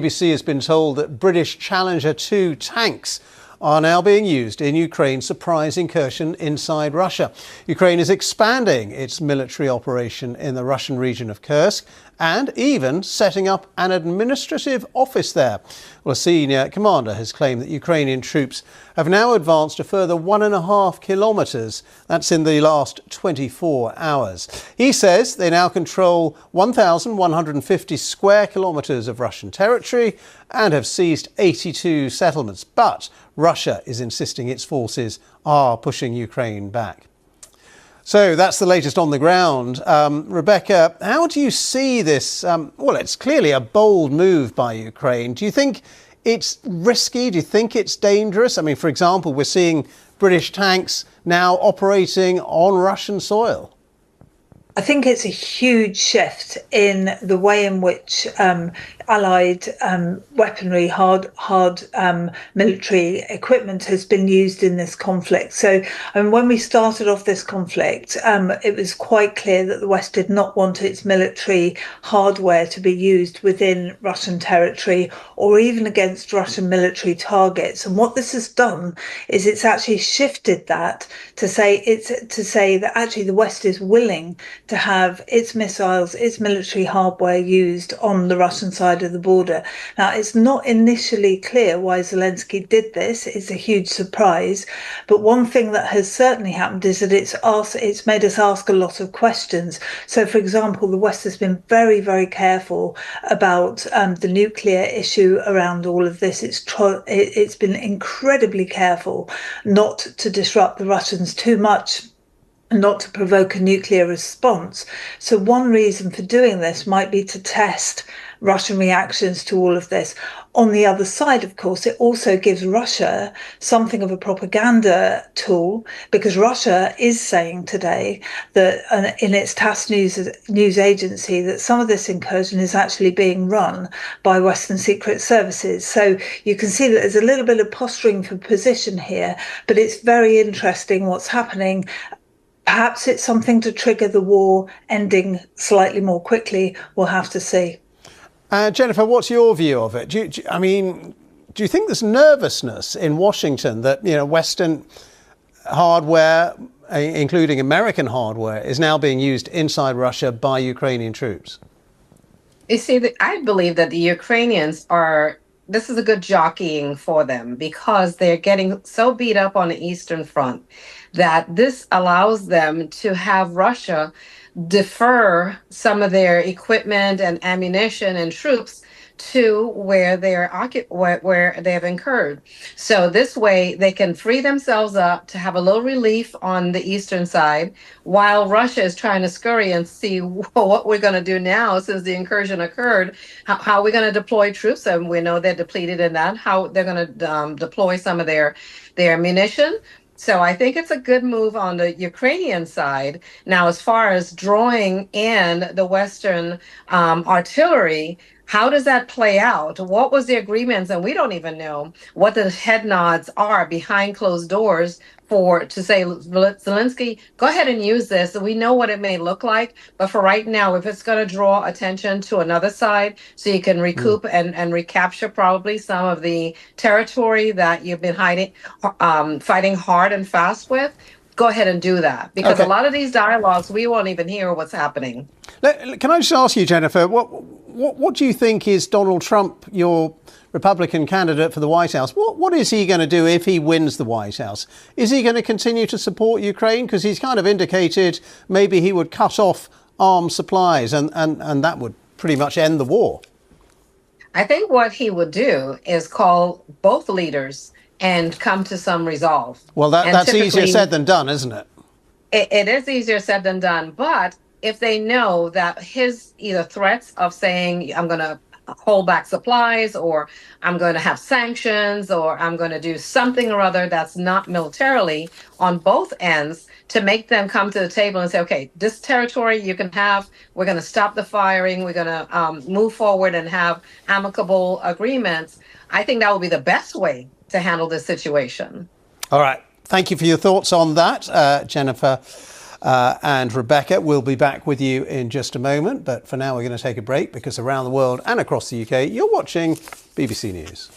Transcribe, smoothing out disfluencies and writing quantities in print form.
BBC has been told that British Challenger 2 tanks are now being used in Ukraine's surprise incursion inside Russia. Ukraine is expanding its military operation in the Russian region of Kursk and even setting up an administrative office there. Well, a senior commander has claimed that Ukrainian troops have now advanced a further 1.5 kilometres. That's in the last 24 hours. He says they now control 1,150 square kilometres of Russian territory and have seized 82 settlements. But Russia is insisting its forces are pushing Ukraine back. So that's the latest on the ground. Rebecca, how do you see this? Well, it's clearly a bold move by Ukraine. Do you think it's risky? Do you think it's dangerous? I mean, for example, we're seeing British tanks now operating on Russian soil. I think it's a huge shift in the way in which Allied weaponry, hard military equipment has been used in this conflict. So when we started off this conflict, it was quite clear that the West did not want its military hardware to be used within Russian territory or even against Russian military targets. And what this has done is it's actually shifted that to say that actually the West is willing to have its missiles, its military hardware used on the Russian side of the border. Now, it's not initially clear why Zelensky did this. It's a huge surprise. But one thing that has certainly happened is that it's made us ask a lot of questions. So, for example, the West has been very, very careful about the nuclear issue around all of this. It's been incredibly careful not to disrupt the Russians too much, not to provoke a nuclear response. So one reason for doing this might be to test Russian reactions to all of this. On the other side, of course, it also gives Russia something of a propaganda tool, because Russia is saying today that in its TASS news agency that some of this incursion is actually being run by Western secret services. So you can see that there's a little bit of posturing for position here, but it's very interesting what's happening. Perhaps it's something to trigger the war ending slightly more quickly. We'll have to see. Jennifer, what's your view of it? Do you think there's nervousness in Washington that, Western hardware, including American hardware, is now being used inside Russia by Ukrainian troops? You see, I believe that the Ukrainians this is a good jockeying for them, because they're getting so beat up on the Eastern Front that this allows them to have Russia defer some of their equipment and ammunition and troops to where where they have incurred. So this way they can free themselves up to have a little relief on the eastern side, while Russia is trying to scurry and see what we're going to do now since the incursion occurred. How are we going to deploy troops? And we know they're depleted in that. How they're going to deploy some of their munition. So I think it's a good move on the Ukrainian side. Now, as far as drawing in the Western artillery, how does that play out? What was the agreements? And we don't even know what the head nods are behind closed doors to say, Zelensky, go ahead and use this. We know what it may look like. But for right now, if it's going to draw attention to another side so you can recoup and recapture probably some of the territory that you've been fighting hard and fast with, go ahead and do that. Because a lot of these dialogues, we won't even hear what's happening. Can I just ask you, Jennifer, what do you think is Donald Trump, your Republican candidate for the White House? What is he going to do if he wins the White House? Is he going to continue to support Ukraine? Because he's kind of indicated maybe he would cut off arms supplies and that would pretty much end the war. I think what he would do is call both leaders and come to some resolve. Well, that's easier said than done, isn't it? It is easier said than done. But if they know that his either threats of saying, I'm going to hold back supplies, or I'm going to have sanctions, or I'm going to do something or other that's not militarily on both ends, to make them come to the table and say, okay, this territory you can have, we're going to stop the firing, we're going to move forward and have amicable agreements. I think that would be the best way to handle this situation. All right. Thank you for your thoughts on that, Jennifer. and Rebecca. We'll be back with you in just a moment, but for now we're going to take a break because around the world and across the UK, you're watching BBC News.